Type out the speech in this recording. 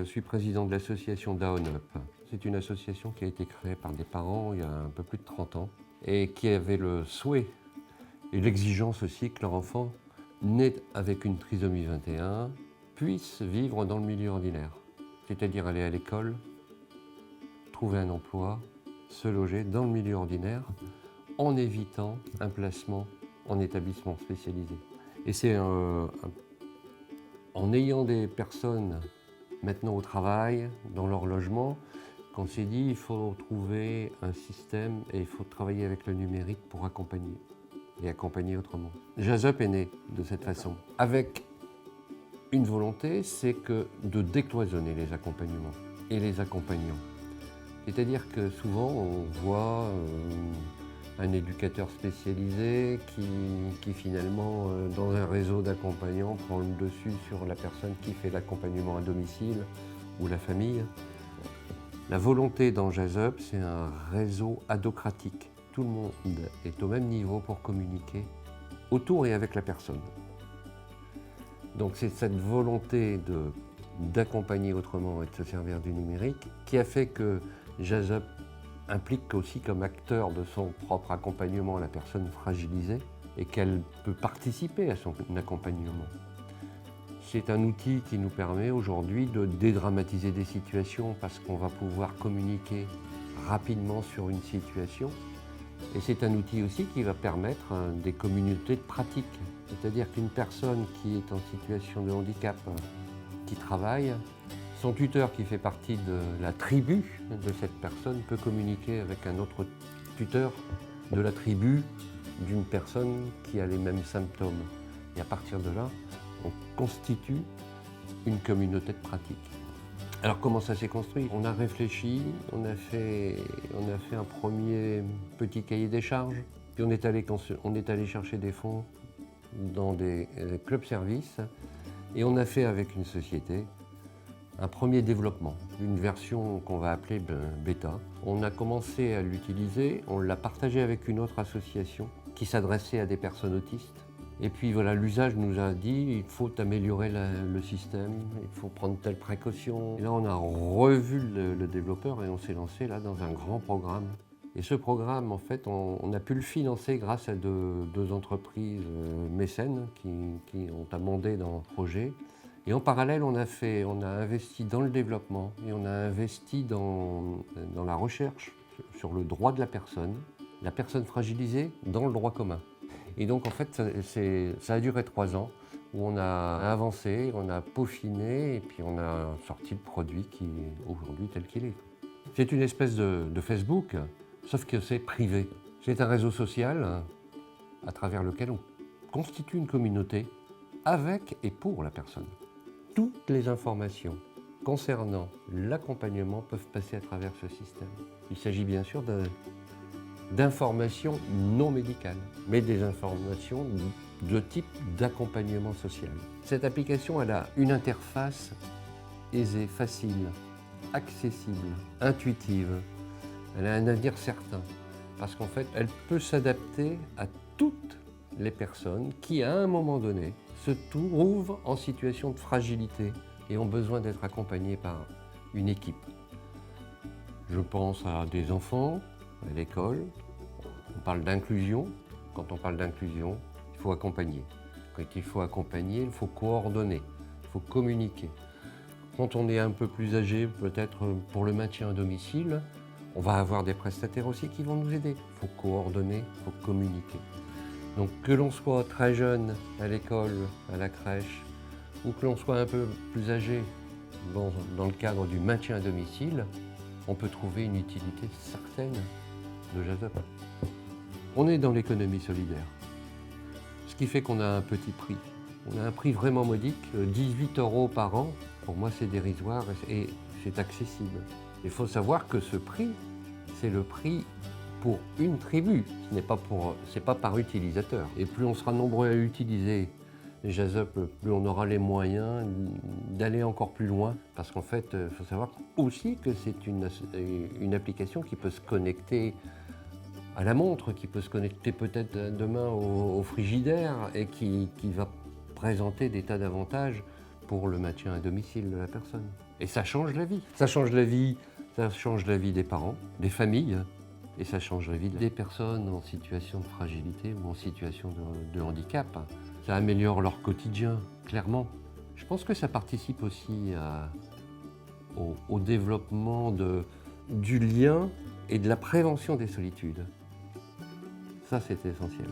Je suis président de l'association Down Up. C'est une association qui a été créée par des parents il y a un peu plus de 30 ans et qui avait le souhait et l'exigence aussi que leur enfant, né avec une trisomie 21, puisse vivre dans le milieu ordinaire. C'est-à-dire aller à l'école, trouver un emploi, se loger dans le milieu ordinaire en évitant un placement en établissement spécialisé. Et c'est en ayant des personnes maintenant au travail, dans leur logement, qu'on s'est dit il faut trouver un système et il faut travailler avec le numérique pour accompagner et accompagner autrement. Jazup est né de cette façon, avec une volonté, c'est que de décloisonner les accompagnements et les accompagnants. C'est-à-dire que souvent on voit un éducateur spécialisé qui finalement, dans un réseau d'accompagnants, prend le dessus sur la personne qui fait l'accompagnement à domicile ou la famille. La volonté dans Jazup, c'est un réseau adocratique. Tout le monde est au même niveau pour communiquer autour et avec la personne. Donc c'est cette volonté d'accompagner autrement et de se servir du numérique qui a fait que Jazup implique aussi comme acteur de son propre accompagnement la personne fragilisée et qu'elle peut participer à son accompagnement. C'est un outil qui nous permet aujourd'hui de dédramatiser des situations parce qu'on va pouvoir communiquer rapidement sur une situation. Et c'est un outil aussi qui va permettre des communautés de pratique. C'est-à-dire qu'une personne qui est en situation de handicap, qui travaille, son tuteur qui fait partie de la tribu de cette personne peut communiquer avec un autre tuteur de la tribu d'une personne qui a les mêmes symptômes. Et à partir de là, on constitue une communauté de pratique. Alors comment ça s'est construit? On a réfléchi, on a fait un premier petit cahier des charges, puis on est allé chercher des fonds dans des clubs services et on a fait avec une société un premier développement, une version qu'on va appeler bêta. On a commencé à l'utiliser, on l'a partagé avec une autre association qui s'adressait à des personnes autistes. Et puis voilà, l'usage nous a dit il faut améliorer le système, il faut prendre telle précaution. Et là, on a revu le développeur et on s'est lancé là dans un grand programme. Et ce programme, en fait, on a pu le financer grâce à deux entreprises mécènes qui ont amendé dans le projet. Et en parallèle, on a investi dans le développement et on a investi dans la recherche sur le droit de la personne fragilisée dans le droit commun. Et donc, en fait, ça a duré 3 ans où on a avancé, on a peaufiné et puis on a sorti le produit qui est aujourd'hui tel qu'il est. C'est une espèce de Facebook, sauf que c'est privé. C'est un réseau social à travers lequel on constitue une communauté avec et pour la personne. Toutes les informations concernant l'accompagnement peuvent passer à travers ce système. Il s'agit bien sûr d'informations non médicales, mais des informations de type d'accompagnement social. Cette application, elle a une interface aisée, facile, accessible, intuitive. Elle a un avenir certain, parce qu'en fait, elle peut s'adapter à toutes les personnes qui, à un moment donné, se trouvent en situation de fragilité et ont besoin d'être accompagnés par une équipe. Je pense à des enfants, à l'école, on parle d'inclusion. Quand on parle d'inclusion, il faut accompagner. Quand il faut accompagner, il faut coordonner, il faut communiquer. Quand on est un peu plus âgé, peut-être pour le maintien à domicile, on va avoir des prestataires aussi qui vont nous aider. Il faut coordonner, il faut communiquer. Donc que l'on soit très jeune à l'école, à la crèche, ou que l'on soit un peu plus âgé dans le cadre du maintien à domicile, on peut trouver une utilité certaine de Jazup. On est dans l'économie solidaire, ce qui fait qu'on a un petit prix. On a un prix vraiment modique, 18 € par an. Pour moi, c'est dérisoire et c'est accessible. Il faut savoir que ce prix, c'est le prix pour une tribu, c'est pas par utilisateur. Et plus on sera nombreux à utiliser Jazup, plus on aura les moyens d'aller encore plus loin. Parce qu'en fait, il faut savoir aussi que c'est une application qui peut se connecter à la montre, qui peut se connecter peut-être demain au frigidaire et qui va présenter des tas d'avantages pour le maintien à domicile de la personne. Et ça change la vie. Ça change la vie des parents, des familles, et ça change la vie des personnes en situation de fragilité ou en situation de handicap. Ça améliore leur quotidien, clairement. Je pense que ça participe aussi au développement du lien et de la prévention des solitudes. Ça, c'est essentiel.